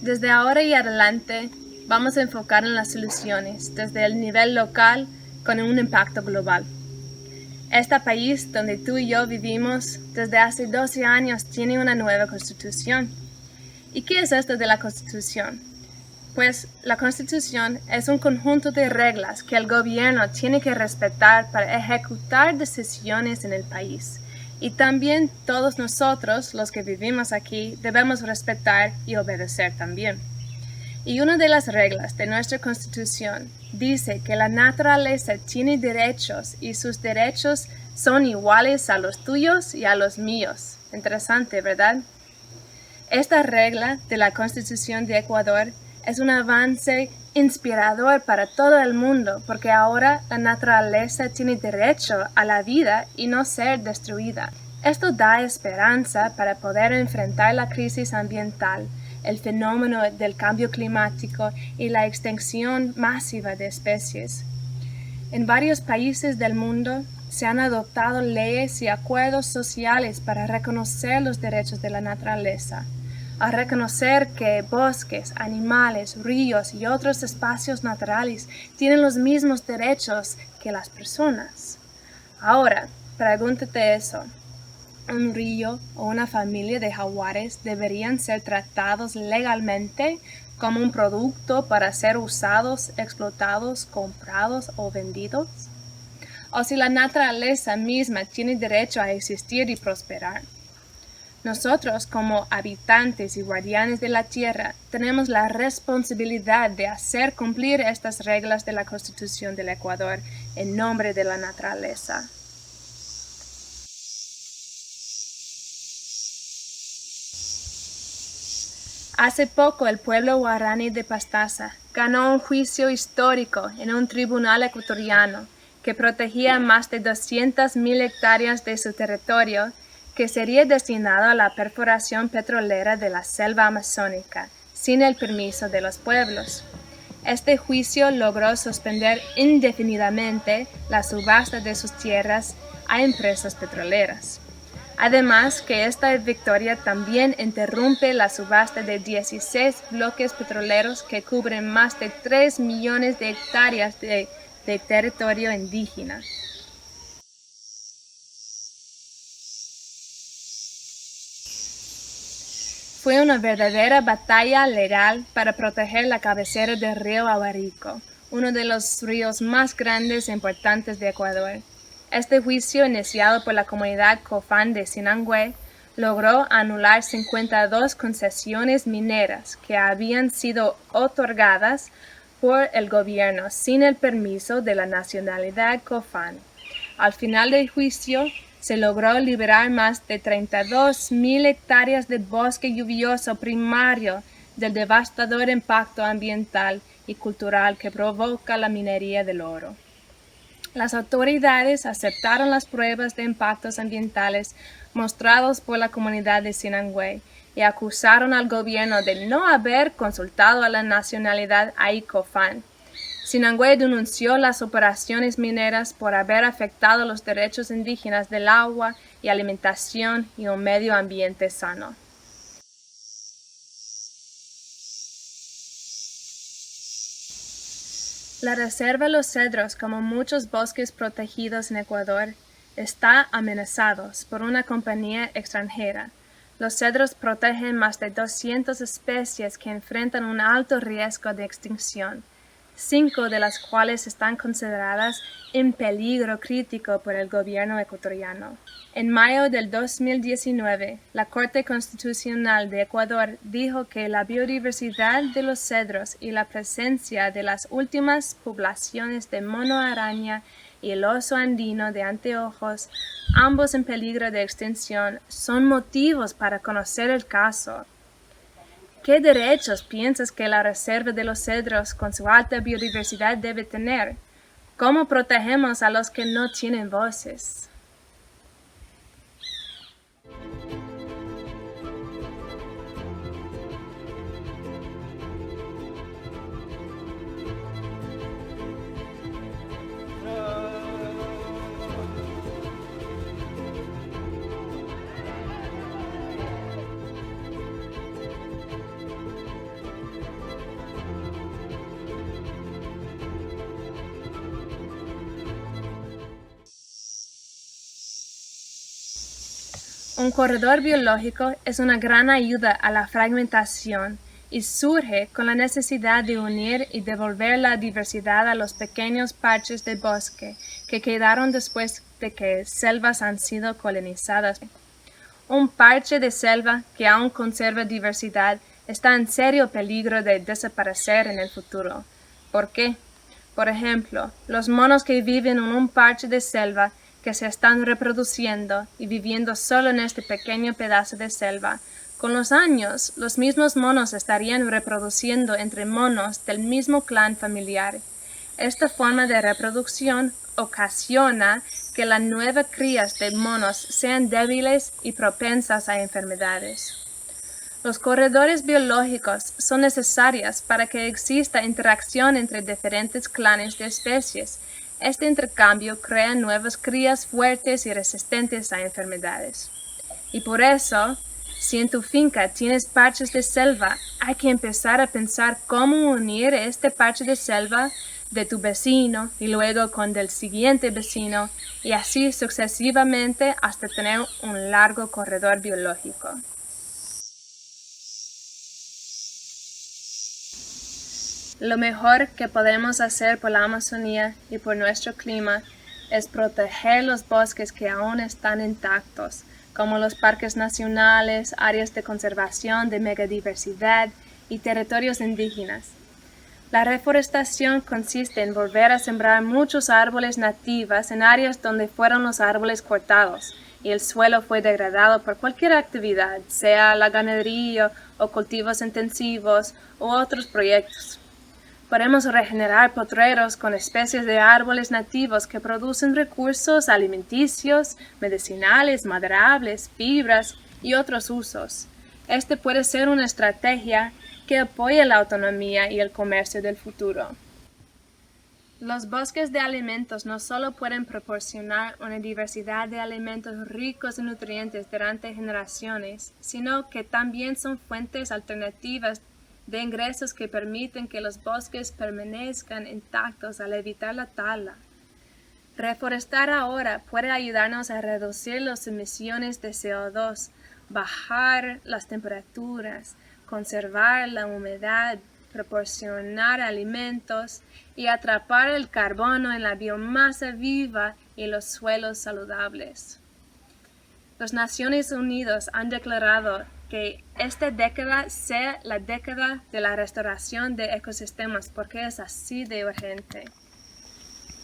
Desde ahora y adelante, vamos a enfocar en las soluciones desde el nivel local con un impacto global. Este país donde tú y yo vivimos desde hace 12 años tiene una nueva constitución. ¿Y qué es esto de la constitución? Pues la Constitución es un conjunto de reglas que el gobierno tiene que respetar para ejecutar decisiones en el país. Y también todos nosotros, los que vivimos aquí, debemos respetar y obedecer también. Y una de las reglas de nuestra Constitución dice que la naturaleza tiene derechos y sus derechos son iguales a los tuyos y a los míos. Interesante, ¿verdad? Esta regla de la Constitución de Ecuador es un avance inspirador para todo el mundo porque ahora la naturaleza tiene derecho a la vida y no ser destruida. Esto da esperanza para poder enfrentar la crisis ambiental, el fenómeno del cambio climático y la extinción masiva de especies. En varios países del mundo se han adoptado leyes y acuerdos sociales para reconocer los derechos de la naturaleza, a reconocer que bosques, animales, ríos y otros espacios naturales tienen los mismos derechos que las personas. Ahora, pregúntate eso. ¿Un río o una familia de jaguares deberían ser tratados legalmente como un producto para ser usados, explotados, comprados o vendidos? ¿O si la naturaleza misma tiene derecho a existir y prosperar? Nosotros, como habitantes y guardianes de la tierra, tenemos la responsabilidad de hacer cumplir estas reglas de la Constitución del Ecuador en nombre de la naturaleza. Hace poco el pueblo guaraní de Pastaza ganó un juicio histórico en un tribunal ecuatoriano que protegía más de 200,000 hectáreas de su territorio que sería destinado a la perforación petrolera de la selva amazónica, sin el permiso de los pueblos. Este juicio logró suspender indefinidamente la subasta de sus tierras a empresas petroleras. Además que esta victoria también interrumpe la subasta de 16 bloques petroleros que cubren más de 3 millones de hectáreas de territorio indígena. Fue una verdadera batalla legal para proteger la cabecera del río Aguarico, uno de los ríos más grandes e importantes de Ecuador. Este juicio, iniciado por la comunidad Cofán de Sinangué, logró anular 52 concesiones mineras que habían sido otorgadas por el gobierno sin el permiso de la nacionalidad Cofán. Al final del juicio, se logró liberar más de 32,000 hectáreas de bosque lluvioso primario del devastador impacto ambiental y cultural que provoca la minería del oro. Las autoridades aceptaron las pruebas de impactos ambientales mostrados por la comunidad de Sinangué y acusaron al gobierno de no haber consultado a la nacionalidad Aicofán. Sinangué denunció las operaciones mineras por haber afectado los derechos indígenas del agua y alimentación y un medio ambiente sano. La Reserva Los Cedros, como muchos bosques protegidos en Ecuador, está amenazados por una compañía extranjera. Los cedros protegen más de 200 especies que enfrentan un alto riesgo de extinción, 5 de las cuales están consideradas en peligro crítico por el gobierno ecuatoriano. En mayo del 2019, la Corte Constitucional de Ecuador dijo que la biodiversidad de los cedros y la presencia de las últimas poblaciones de mono araña y el oso andino de anteojos, ambos en peligro de extinción, son motivos para conocer el caso. ¿Qué derechos piensas que la Reserva de los Cedros, con su alta biodiversidad, debe tener? ¿Cómo protegemos a los que no tienen voces? Un corredor biológico es una gran ayuda a la fragmentación y surge con la necesidad de unir y devolver la diversidad a los pequeños parches de bosque que quedaron después de que selvas han sido colonizadas. Un parche de selva que aún conserva diversidad está en serio peligro de desaparecer en el futuro. ¿Por qué? Por ejemplo, los monos que viven en un parche de selva que se están reproduciendo y viviendo solo en este pequeño pedazo de selva. Con los años, los mismos monos estarían reproduciendo entre monos del mismo clan familiar. Esta forma de reproducción ocasiona que las nuevas crías de monos sean débiles y propensas a enfermedades. Los corredores biológicos son necesarios para que exista interacción entre diferentes clanes de especies. Este intercambio crea nuevas crías fuertes y resistentes a enfermedades. Y por eso, si en tu finca tienes parches de selva, hay que empezar a pensar cómo unir este parche de selva de tu vecino y luego con del siguiente vecino y así sucesivamente hasta tener un largo corredor biológico. Lo mejor que podemos hacer por la Amazonía y por nuestro clima es proteger los bosques que aún están intactos, como los parques nacionales, áreas de conservación de megadiversidad y territorios indígenas. La reforestación consiste en volver a sembrar muchos árboles nativos en áreas donde fueron los árboles cortados y el suelo fue degradado por cualquier actividad, sea la ganadería o cultivos intensivos u otros proyectos. Podemos regenerar potreros con especies de árboles nativos que producen recursos alimenticios, medicinales, maderables, fibras y otros usos. Este puede ser una estrategia que apoye la autonomía y el comercio del futuro. Los bosques de alimentos no solo pueden proporcionar una diversidad de alimentos ricos en nutrientes durante generaciones, sino que también son fuentes alternativas de ingresos que permiten que los bosques permanezcan intactos al evitar la tala. Reforestar ahora puede ayudarnos a reducir las emisiones de CO2, bajar las temperaturas, conservar la humedad, proporcionar alimentos y atrapar el carbono en la biomasa viva y los suelos saludables. Las Naciones Unidas han declarado que esta década sea la década de la restauración de ecosistemas porque es así de urgente.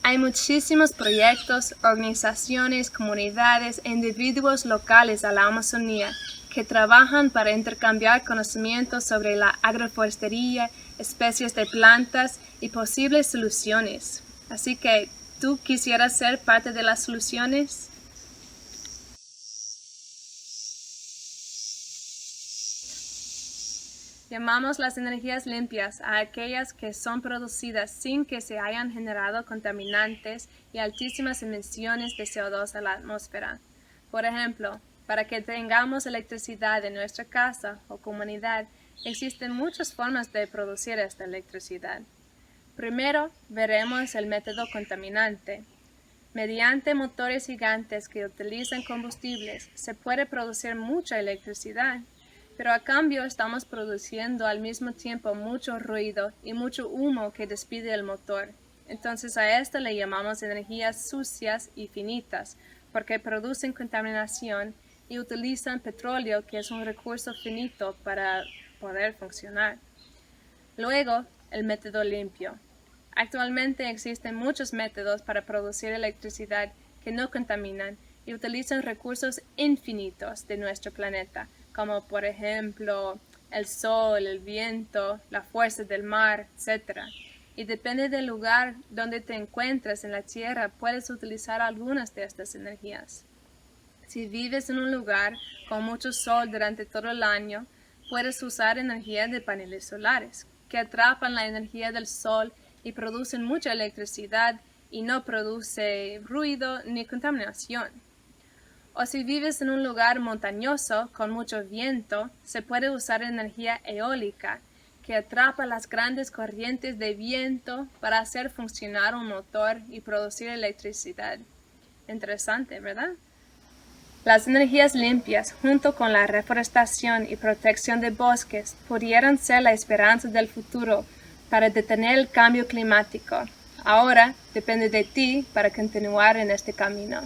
Hay muchísimos proyectos, organizaciones, comunidades e individuos locales a la Amazonía que trabajan para intercambiar conocimientos sobre la agroforestería, especies de plantas y posibles soluciones. Así que, ¿tú quisieras ser parte de las soluciones? Llamamos las energías limpias a aquellas que son producidas sin que se hayan generado contaminantes y altísimas emisiones de CO2 a la atmósfera. Por ejemplo, para que tengamos electricidad en nuestra casa o comunidad, existen muchas formas de producir esta electricidad. Primero, veremos el método contaminante. Mediante motores gigantes que utilizan combustibles, se puede producir mucha electricidad. Pero a cambio estamos produciendo al mismo tiempo mucho ruido y mucho humo que despide el motor. Entonces a esto le llamamos energías sucias y finitas, porque producen contaminación y utilizan petróleo, que es un recurso finito para poder funcionar. Luego, el método limpio. Actualmente existen muchos métodos para producir electricidad que no contaminan y utilizan recursos infinitos de nuestro planeta, como por ejemplo el sol, el viento, la fuerza del mar, etc. Y depende del lugar donde te encuentres en la Tierra, puedes utilizar algunas de estas energías. Si vives en un lugar con mucho sol durante todo el año, puedes usar energía de paneles solares, que atrapan la energía del sol y producen mucha electricidad y no produce ruido ni contaminación. O si vives en un lugar montañoso con mucho viento, se puede usar energía eólica, que atrapa las grandes corrientes de viento para hacer funcionar un motor y producir electricidad. Interesante, ¿verdad? Las energías limpias, junto con la reforestación y protección de bosques, pudieran ser la esperanza del futuro para detener el cambio climático. Ahora depende de ti para continuar en este camino.